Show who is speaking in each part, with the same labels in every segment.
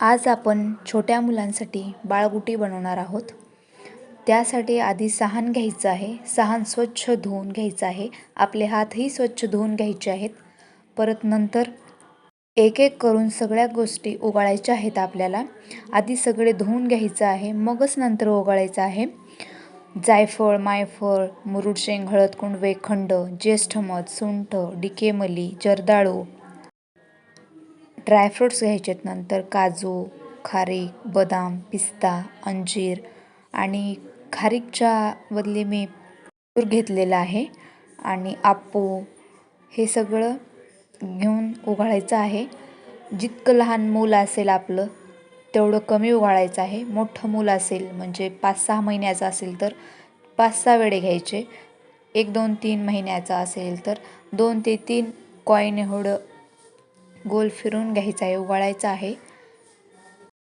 Speaker 1: आज आपण छोट्या मुलांसाठी बाळगुटी बनवणार आहोत। त्यासाठी आधी साहन घ्यायचं आहे। साहन स्वच्छ धुवून घ्यायचं आहे। आपले हातही स्वच्छ धुवून घ्यायचे आहेत। परत नंतर एक एक करून सगळ्या गोष्टी उगाळायच्या आहेत आपल्याला। आधी सगळे धुवून घ्यायचं आहे, मगच नंतर उगाळायचं आहे। जायफळ, मायफळ, मुरुड शेंग, हळदकुंड, वेखंड, ज्येष्ठ मध, सुंठ, डिकेमली, जर्दाळू, ड्रायफ्रूट्स घ्यायचे आहेत। नंतर काजू, खारीक, बदाम, पिस्ता, अंजीर आणि खारीकच्या बदली मी खजूर घेतलेला आहे आणि आप्पू हे सगळं घेऊन उगाळायचं आहे। जितकं लहान मूल असेल आपलं तेवढं कमी उगाळायचं आहे। मोठं मूल असेल म्हणजे 5-6 महिन्याचं असेल तर 5-6 वेळे घ्यायचे। 1, 2, 3 महिन्याचा असेल तर 2 ते 3 कॉईन एवढं गोल फिरून घ्यायचं आहे, उगाळायचं आहे।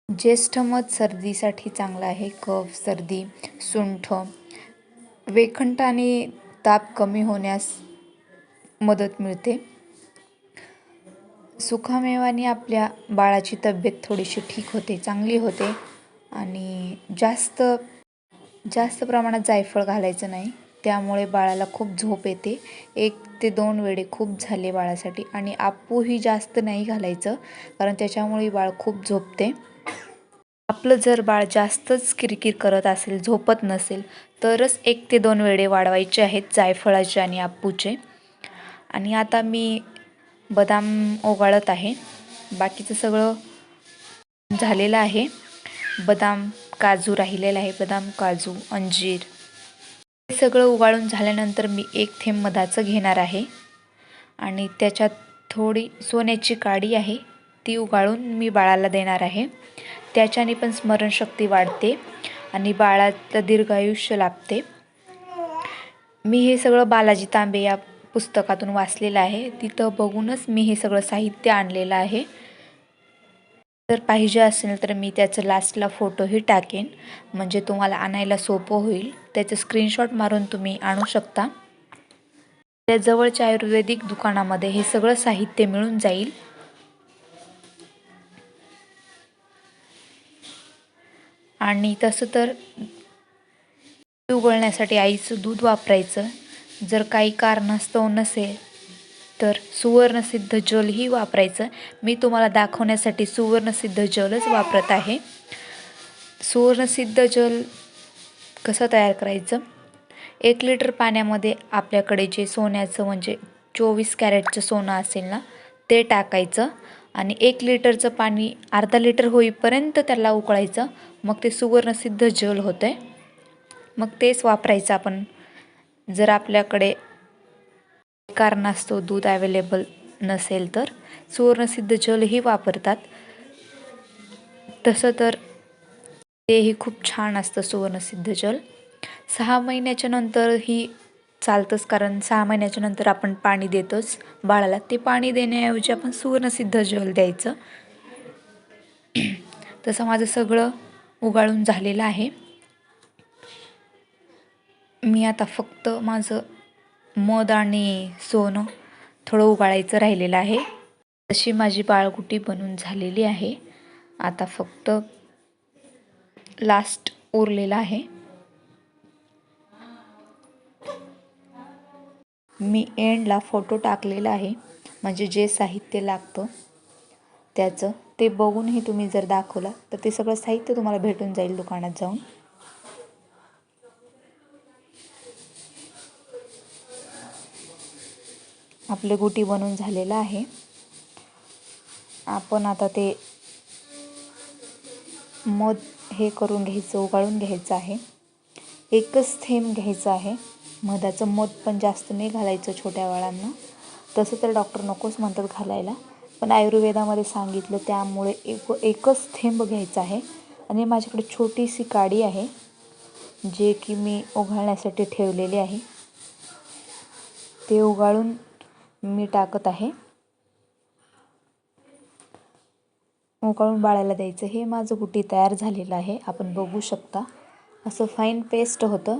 Speaker 1: ज्येष्ठ मध सर्दीसाठी चांगलं आहे। कफ, सर्दी, सुंठ, वेखंडाने ताप कमी होण्यास मदत मिळते। सुकामेव्याने आपल्या बाळाची तब्येत थोडीशी ठीक होते, चांगली होते आणि जास्त प्रमाणात जायफळ घालायचं नाही, त्यामुळे बाळाला खूप झोप येते। 1 ते 2 वेळे खूप झाले बाळासाठी आणि आप्पूही जास्त नाही घालायचं, कारण त्याच्यामुळे बाळ खूप झोपते। आपलं जर बाळ जास्तच किरकिर करत असेल, झोपत नसेल, तरच 1 ते 2 वेळे वाढवायचे आहेत जायफळाचे आणि आप्पूचे। आणि आता मी बदाम उगाळत आहे। बाकीचं सगळं झालेलं आहे। बदाम, काजू राहिलेला आहे। बदाम, काजू, अंजीर हे सगळं उगाळून झाल्यानंतर मी 1 थेंब मधाचं घेणार आहे आणि त्याच्यात थोडी सोन्याची काडी आहे ती उगाळून मी बाळाला देणार आहे। त्याच्याने पण स्मरणशक्ती वाढते आणि बाळाला दीर्घायुष्य लाभते। मी हे सगळं बालाजी तांबे या पुस्तकातून वाचलेलं आहे, तिथं बघूनच मी हे सगळं साहित्य आणलेलं आहे। जर पाहिजे असेल तर मी त्याचं लास्टला फोटोही टाकेन, म्हणजे तुम्हाला आणायला सोपं होईल। त्याचं स्क्रीनशॉट मारून तुम्ही आणू शकता। त्या जवळच्या आयुर्वेदिक दुकानामध्ये हे सगळं साहित्य मिळून जाईल। आणि तसं तर उगळण्यासाठी आईचं दूध वापरायचं। जर काही कारणास्तव नसेल तर सुवर्णसिद्ध जलही वापरायचं। मी तुम्हाला दाखवण्यासाठी सुवर्णसिद्ध जलच वापरत आहे। सुवर्णसिद्ध जल कसं तयार करायचं? 1 लिटर पाण्यामध्ये आपल्याकडे जे सोन्याचं म्हणजे 24 कॅरेटचं सोनं असेल ना, ते टाकायचं आणि 1 लिटरचं पाणी अर्धा लिटर होईपर्यंत त्याला उकळायचं, मग ते सुवर्णसिद्ध जल होतं आहे। मग तेच वापरायचं आपण। जर आपल्याकडे कारणास्तव दूध अवेलेबल नसेल तर सुवर्णसिद्ध जलही वापरतात। तसं तर तेही खूप छान असतं सुवर्णसिद्ध जल। 6 महिन्याच्या नंतरही चालतंच, कारण 6 महिन्याच्या नंतर आपण पाणी देतोच बाळाला। ते पाणी देण्याऐवजी आपण सुवर्णसिद्ध जल द्यायचं। तसं माझं सगळं उगाळून झालेलं आहे। मी आता फक्त माझं मध आणि सोनं थोडं उगाळायचं राहिलेलं आहे। अशी माझी बाळगुटी बनून झालेली आहे। आता फक्त लास्ट उरलेला आहे। मी एंडला फोटो टाकलेला आहे, म्हणजे जे साहित्य लागतं त्याचं ते बघूनही तुम्ही जर दाखवलं तर ते सगळं साहित्य तुम्हाला भेटून जाईल दुकानात जाऊन। आपले गुटी बनवून झालेलं आहे। आपण आता ते मध हे करून घ्यायचं, उगाळून घ्यायचं आहे। 1च थेंब घ्यायचं आहे मधाचं। मध पण जास्त नाही घालायचं छोट्या बाळांना, तसं तर डॉक्टर नकोच म्हणतात घालायला, पण आयुर्वेदामध्ये सांगितलं त्यामुळे 1च थेंब घ्यायचं आहे। आणि माझ्याकडे छोटीशी काडी आहे जे की मी उगाळण्यासाठी ठेवलेली आहे, ते उगाळून मी टाकत आहे। उगाळून बाळाला द्यायचं। हे माझं गुटी तयार झालेलं आहे, आपण बघू शकता। असं फाईन पेस्ट होतं